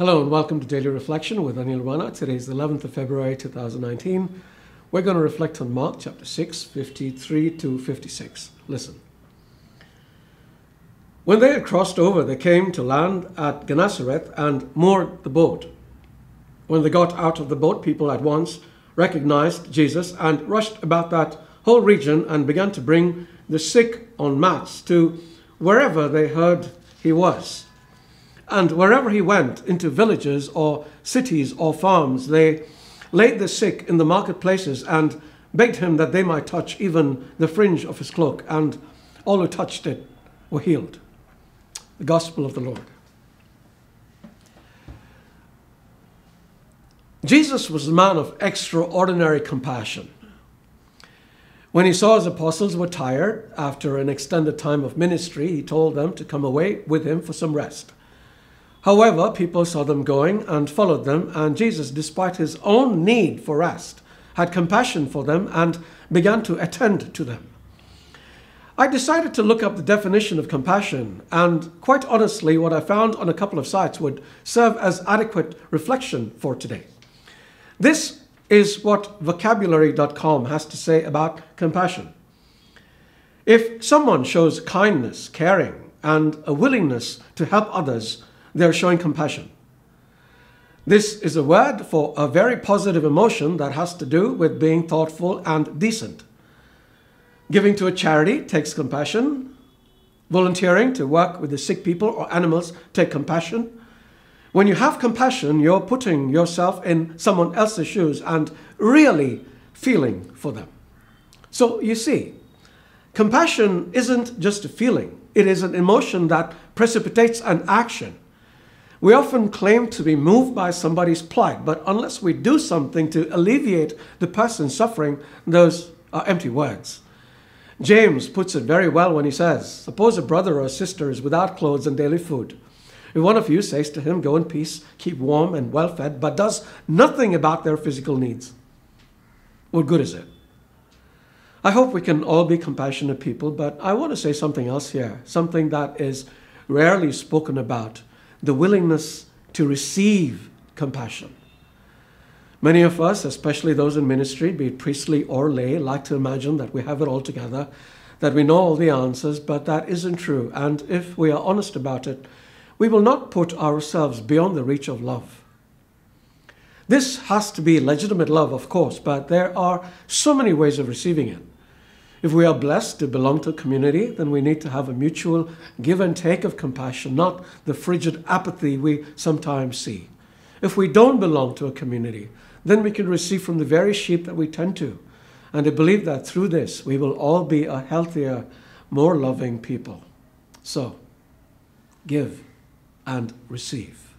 Hello and welcome to Daily Reflection with Aneel Aranha. Today is the 11th of February 2019. We're going to reflect on Mark chapter 6, 53 to 56. Listen. When they had crossed over, they came to land at Gennesaret and moored the boat. When they got out of the boat, people at once recognized Jesus and rushed about that whole region and began to bring the sick on mats to wherever they heard he was. And wherever he went, into villages or cities or farms, they laid the sick in the marketplaces and begged him that they might touch even the fringe of his cloak. And all who touched it were healed. The Gospel of the Lord. Jesus was a man of extraordinary compassion. When he saw his apostles were tired after an extended time of ministry, he told them to come away with him for some rest. However, people saw them going and followed them, and Jesus, despite his own need for rest, had compassion for them and began to attend to them. I decided to look up the definition of compassion, and quite honestly, what I found on a couple of sites would serve as adequate reflection for today. This is what vocabulary.com has to say about compassion. If someone shows kindness, caring, and a willingness to help others, they're showing compassion. This is a word for a very positive emotion that has to do with being thoughtful and decent. Giving to a charity takes compassion. Volunteering to work with the sick people or animals take compassion. When you have compassion, you're putting yourself in someone else's shoes and really feeling for them. So you see, compassion isn't just a feeling. It is an emotion that precipitates an action. We often claim to be moved by somebody's plight, but unless we do something to alleviate the person's suffering, those are empty words. James puts it very well when he says, suppose a brother or a sister is without clothes and daily food. If one of you says to him, go in peace, keep warm and well fed, but does nothing about their physical needs, what good is it? I hope we can all be compassionate people, but I want to say something else here, something that is rarely spoken about. The willingness to receive compassion. Many of us, especially those in ministry, be it priestly or lay, like to imagine that we have it all together, that we know all the answers, but that isn't true. And if we are honest about it, we will not put ourselves beyond the reach of love. This has to be legitimate love, of course, but there are so many ways of receiving it. If we are blessed to belong to a community, then we need to have a mutual give and take of compassion, not the frigid apathy we sometimes see. If we don't belong to a community, then we can receive from the very sheep that we tend to. And I believe that through this, we will all be a healthier, more loving people. So, give and receive.